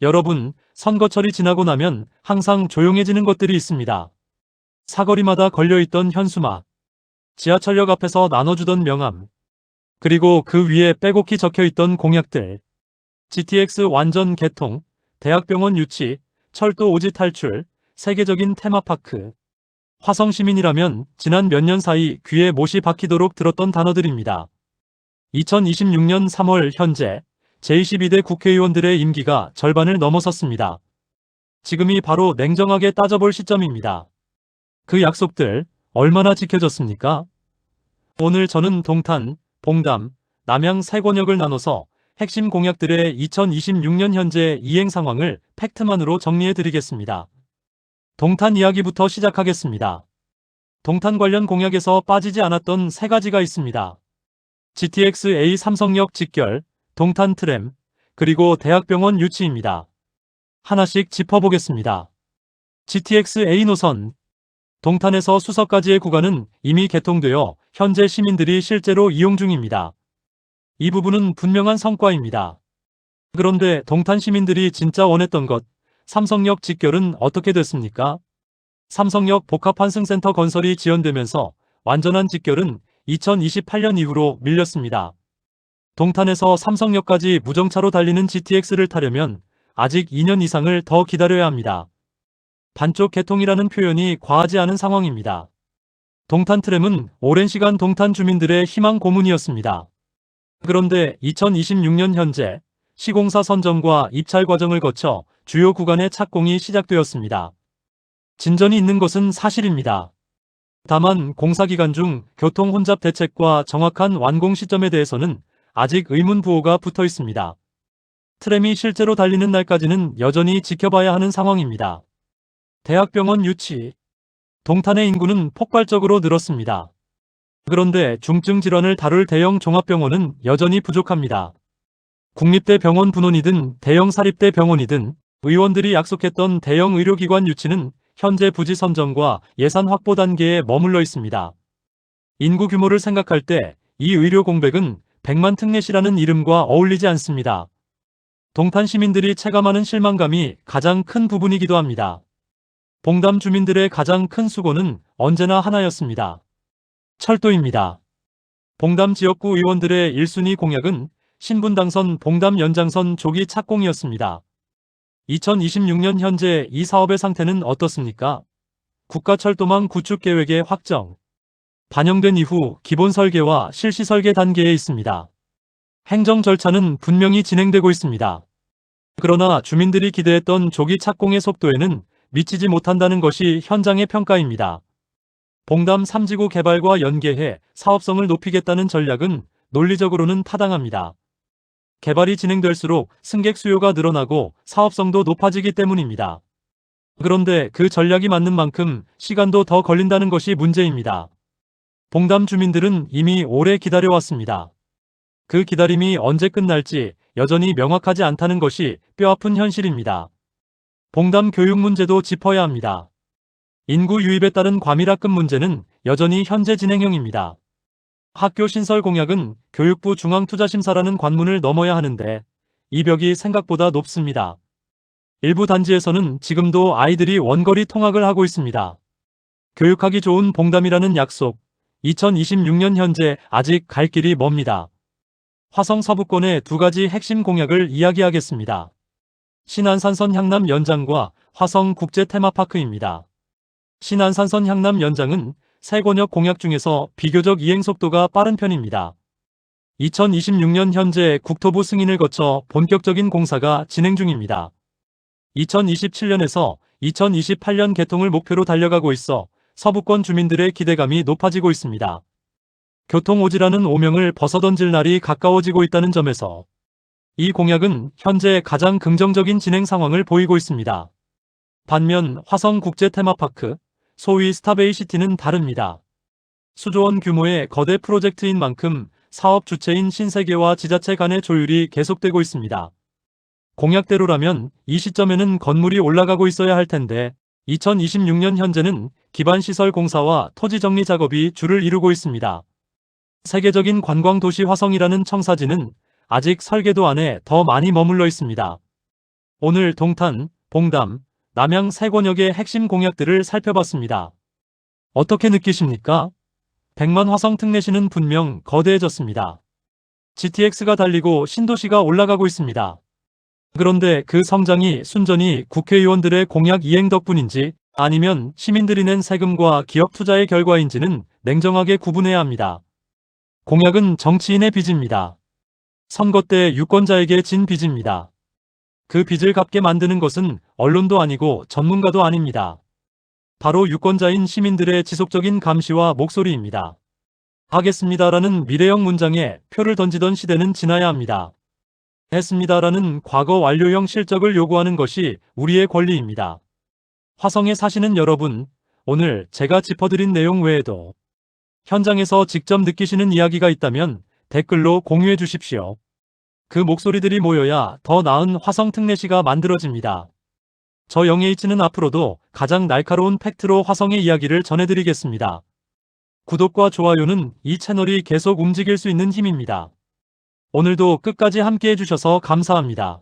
여러분, 선거철이 지나고 나면 항상 조용해지는 것들이 있습니다. 사거리마다 걸려있던 현수막, 지하철역 앞에서 나눠주던 명함, 그리고 그 위에 빼곡히 적혀있던 공약들. GTX 완전 개통, 대학병원 유치, 철도 오지 탈출, 세계적인 테마파크. 화성시민이라면 지난 몇 년 사이 귀에 못이 박히도록 들었던 단어들입니다. 2026년 3월 현재 제22대 국회의원들의 임기가 절반을 넘어섰습니다. 지금이 바로 냉정하게 따져볼 시점입니다. 그 약속들 얼마나 지켜졌습니까? 오늘 저는 동탄, 봉담, 남양 세 권역을 나눠서 핵심 공약들의 2026년 현재 이행 상황을 팩트만으로 정리해 드리겠습니다. 동탄 이야기부터 시작하겠습니다. 동탄 관련 공약에서 빠지지 않았던 세 가지가 있습니다. GTX-A 삼성역 직결, 동탄 트램, 그리고 대학병원 유치입니다. 하나씩 짚어보겠습니다. GTX-A 노선. 동탄에서 수서까지의 구간은 이미 개통되어 현재 시민들이 실제로 이용 중입니다. 이 부분은 분명한 성과입니다. 그런데 동탄 시민들이 진짜 원했던 것, 삼성역 직결은 어떻게 됐습니까? 삼성역 복합환승센터 건설이 지연되면서 완전한 직결은 2028년 이후로 밀렸습니다. 동탄에서 삼성역까지 무정차로 달리는 GTX를 타려면 아직 2년 이상을 더 기다려야 합니다. 반쪽 개통이라는 표현이 과하지 않은 상황입니다. 동탄 트램은 오랜 시간 동탄 주민들의 희망 고문이었습니다. 그런데 2026년 현재 시공사 선정과 입찰 과정을 거쳐 주요 구간의 착공이 시작되었습니다. 진전이 있는 것은 사실입니다. 다만 공사 기간 중 교통 혼잡 대책과 정확한 완공 시점에 대해서는 아직 의문 부호가 붙어 있습니다. 트램이 실제로 달리는 날까지는 여전히 지켜봐야 하는 상황입니다. 대학병원 유치. 동탄의 인구는 폭발적으로 늘었습니다. 그런데 중증 질환을 다룰 대형 종합병원은 여전히 부족합니다. 국립대 병원 분원이든 대형 사립대 병원이든 의원들이 약속했던 대형 의료기관 유치는 현재 부지 선정과 예산 확보 단계에 머물러 있습니다. 인구 규모를 생각할 때 이 의료 공백은 100만 특례시라는 이름과 어울리지 않습니다. 동탄 시민들이 체감하는 실망감이 가장 큰 부분이기도 합니다. 봉담 주민들의 가장 큰 수고는 언제나 하나였습니다. 철도입니다. 봉담 지역구 의원들의 1순위 공약은 신분 당선 봉담 연장선 조기 착공이었습니다. 2026년 현재 이 사업의 상태는 어떻습니까? 국가철도망 구축 계획의 확정. 반영된 이후 기본 설계와 실시 설계 단계에 있습니다. 행정 절차는 분명히 진행되고 있습니다. 그러나 주민들이 기대했던 조기 착공의 속도에는 미치지 못한다는 것이 현장의 평가입니다. 봉담 3지구 개발과 연계해 사업성을 높이겠다는 전략은 논리적으로는 타당합니다. 개발이 진행될수록 승객 수요가 늘어나고 사업성도 높아지기 때문입니다. 그런데 그 전략이 맞는 만큼 시간도 더 걸린다는 것이 문제입니다. 봉담 주민들은 이미 오래 기다려왔습니다. 그 기다림이 언제 끝날지 여전히 명확하지 않다는 것이 뼈아픈 현실입니다. 봉담 교육 문제도 짚어야 합니다. 인구 유입에 따른 과밀학급 문제는 여전히 현재 진행형입니다. 학교 신설 공약은 교육부 중앙투자심사라는 관문을 넘어야 하는데 이 벽이 생각보다 높습니다. 일부 단지에서는 지금도 아이들이 원거리 통학을 하고 있습니다. 교육하기 좋은 봉담이라는 약속, 2026년 현재 아직 갈 길이 멉니다. 화성 서부권의 두 가지 핵심 공약을 이야기하겠습니다. 신안산선 향남 연장과 화성 국제 테마파크입니다. 신안산선 향남 연장은 세 권역 공약 중에서 비교적 이행 속도가 빠른 편입니다. 2026년 현재 국토부 승인을 거쳐 본격적인 공사가 진행 중입니다. 2027년에서 2028년 개통을 목표로 달려가고 있어 서부권 주민들의 기대감이 높아지고 있습니다. 교통오지라는 오명을 벗어던질 날이 가까워지고 있다는 점에서 이 공약은 현재 가장 긍정적인 진행 상황을 보이고 있습니다. 반면 화성 국제 테마파크, 소위 스타베이시티는 다릅니다. 수조원 규모의 거대 프로젝트인 만큼 사업 주체인 신세계와 지자체 간의 조율이 계속되고 있습니다. 공약대로라면 이 시점에는 건물이 올라가고 있어야 할 텐데 2026년 현재는 기반시설 공사와 토지 정리 작업이 주를 이루고 있습니다. 세계적인 관광도시 화성이라는 청사진은 아직 설계도 안에 더 많이 머물러 있습니다. 오늘 동탄, 봉담, 남양 세 권역의 핵심 공약들을 살펴봤습니다. 어떻게 느끼십니까? 백만 화성 특례시는 분명 거대해졌습니다. GTX가 달리고 신도시가 올라가고 있습니다. 그런데 그 성장이 순전히 국회의원들의 공약 이행 덕분인지 아니면 시민들이 낸 세금과 기업 투자의 결과인지는 냉정하게 구분해야 합니다. 공약은 정치인의 빚입니다. 선거 때 유권자에게 진 빚입니다. 그 빚을 갚게 만드는 것은 언론도 아니고 전문가도 아닙니다. 바로 유권자인 시민들의 지속적인 감시와 목소리입니다. 하겠습니다라는 미래형 문장에 표를 던지던 시대는 지나야 합니다. 했습니다라는 과거 완료형 실적을 요구하는 것이 우리의 권리입니다. 화성에 사시는 여러분, 오늘 제가 짚어드린 내용 외에도 현장에서 직접 느끼시는 이야기가 있다면 댓글로 공유해 주십시오. 그 목소리들이 모여야 더 나은 화성 특례시가 만들어집니다. 저 영예이치는 앞으로도 가장 날카로운 팩트로 화성의 이야기를 전해드리겠습니다. 구독과 좋아요는 이 채널이 계속 움직일 수 있는 힘입니다. 오늘도 끝까지 함께 해주셔서 감사합니다.